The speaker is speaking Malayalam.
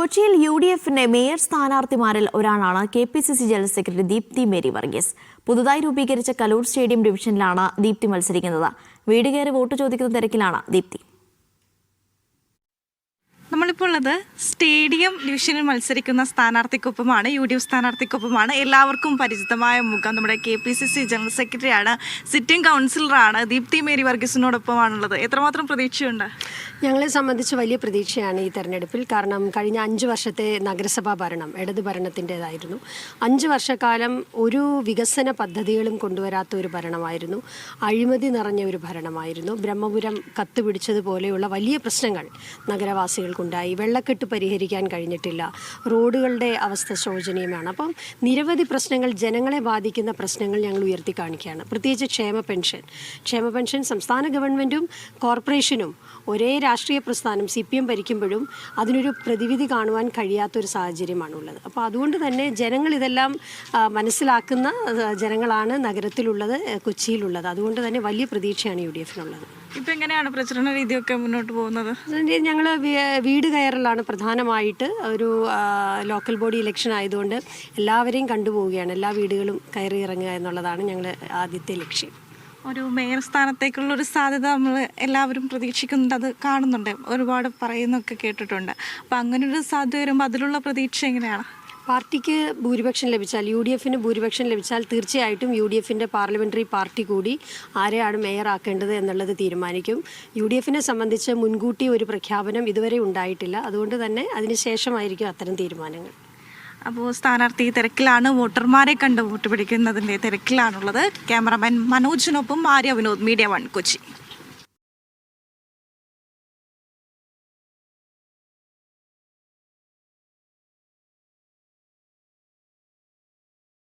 കൊച്ചിയിൽ UDFിന്റെ മേയർ സ്ഥാനാർത്ഥിമാരിൽ ഒരാളാണ് KPCC general secretary Deepthi Mary Varghese. പുതുതായി രൂപീകരിച്ച കലൂർ സ്റ്റേഡിയം ഡിവിഷനിലാണ് ദീപ്തി മത്സരിക്കുന്നത്. വീട് കയറി വോട്ട് ചോദിക്കുന്ന തിരക്കിലാണ് ദീപ്തി. നമ്മളിപ്പോൾ ഉള്ളത് സ്റ്റേഡിയം ഡിവിഷനിൽ മത്സരിക്കുന്ന സ്ഥാനാർത്ഥിക്കൊപ്പമാണ്, UDF സ്ഥാനാർത്ഥിക്കൊപ്പമാണ്. എല്ലാവർക്കും പരിചിതമായ മുഖം നമ്മുടെ KPCC ജനറൽ സെക്രട്ടറിയാണ്, സിറ്റിംഗ് കൗൺസിലറാണ്. ദീപ്തി മേരി വർഗീസിനോടൊപ്പമാണുള്ളത്. എത്രമാത്രം പ്രതീക്ഷയുണ്ട്? ഞങ്ങളെ സംബന്ധിച്ച് വലിയ പ്രതീക്ഷയാണ് ഈ തെരഞ്ഞെടുപ്പിൽ. കാരണം കഴിഞ്ഞ 5 വർഷത്തെ നഗരസഭാ ഭരണം ഇടതു ഭരണത്തിൻ്റെതായിരുന്നു. 5 വർഷക്കാലം ഒരു വികസന പദ്ധതികളും കൊണ്ടുവരാത്ത ഒരു ഭരണമായിരുന്നു. അഴിമതി നിറഞ്ഞ ഒരു ഭരണമായിരുന്നു. ബ്രഹ്മപുരം കത്തുപിടിച്ചതുപോലെയുള്ള വലിയ പ്രശ്നങ്ങൾ നഗരവാസികൾക്കുണ്ടായി. വെള്ളക്കെട്ട് പരിഹരിക്കാൻ കഴിഞ്ഞിട്ടില്ല. റോഡുകളുടെ അവസ്ഥ ശോചനീയമാണ്. അപ്പം നിരവധി പ്രശ്നങ്ങൾ, ജനങ്ങളെ ബാധിക്കുന്ന പ്രശ്നങ്ങൾ ഞങ്ങൾ ഉയർത്തി കാണിക്കുകയാണ്. പ്രത്യേകിച്ച് ക്ഷേമ പെൻഷൻ സംസ്ഥാന ഗവൺമെൻറ്റും കോർപ്പറേഷനും ഒരേ രാഷ്ട്രീയ പ്രസ്ഥാനം CPM ഭരിക്കുമ്പോഴും അതിനൊരു പ്രതിവിധി കാണുവാൻ കഴിയാത്തൊരു സാഹചര്യമാണുള്ളത്. അപ്പോൾ അതുകൊണ്ട് തന്നെ ജനങ്ങൾ ഇതെല്ലാം മനസ്സിലാക്കുന്ന ജനങ്ങളാണ് നഗരത്തിലുള്ളത്, കൊച്ചിയിലുള്ളത്. അതുകൊണ്ട് തന്നെ വലിയ പ്രതീക്ഷയാണ് UDFിനുള്ളത്. ഇപ്പം എങ്ങനെയാണ് പ്രചരണ രീതിയൊക്കെ മുന്നോട്ട് പോകുന്നത്? ഞങ്ങൾ വീട് കയറലാണ് പ്രധാനമായിട്ട്. ഒരു ലോക്കൽ ബോഡി ഇലക്ഷൻ ആയതുകൊണ്ട് എല്ലാവരെയും കണ്ടുപോവുകയാണ്. എല്ലാ വീടുകളും കയറി ഇറങ്ങുക എന്നുള്ളതാണ് ഞങ്ങളുടെ ആദ്യത്തെ ലക്ഷ്യം. ഒരു മേയർ സ്ഥാനത്തേക്കുള്ളൊരു സാധ്യത നമ്മൾ എല്ലാവരും പ്രതീക്ഷിക്കുന്നുണ്ട്, അത് കാണുന്നുണ്ട്, ഒരുപാട് പറയുന്നൊക്കെ കേട്ടിട്ടുണ്ട്. അപ്പോൾ അങ്ങനൊരു സാധ്യത വരുമ്പോൾ അതിലുള്ള പ്രതീക്ഷ എങ്ങനെയാണ്? പാർട്ടിക്ക് ഭൂരിപക്ഷം ലഭിച്ചാൽ, UDFിന് ഭൂരിപക്ഷം ലഭിച്ചാൽ തീർച്ചയായിട്ടും UDFിൻ്റെ പാർലമെൻ്ററി പാർട്ടി കൂടി ആരെയാണ് മേയർ ആക്കേണ്ടത് എന്നുള്ളത് തീരുമാനിക്കും. UDFിനെ സംബന്ധിച്ച് മുൻകൂട്ടി ഒരു പ്രഖ്യാപനം ഇതുവരെ ഉണ്ടായിട്ടില്ല. അതുകൊണ്ട് തന്നെ അതിന് ശേഷമായിരിക്കും അത്തരം തീരുമാനങ്ങൾ. അപ്പോൾ സ്ഥാനാർത്ഥി തിരക്കിലാണ്, വോട്ടർമാരെ കണ്ട് വോട്ട് പിടിക്കുന്നതിൻ്റെ തിരക്കിലാണുള്ളത്. ക്യാമറമാൻ മനോജിനൊപ്പം ആര്യ വിനോദ്, മീഡിയ 1 കൊച്ചി.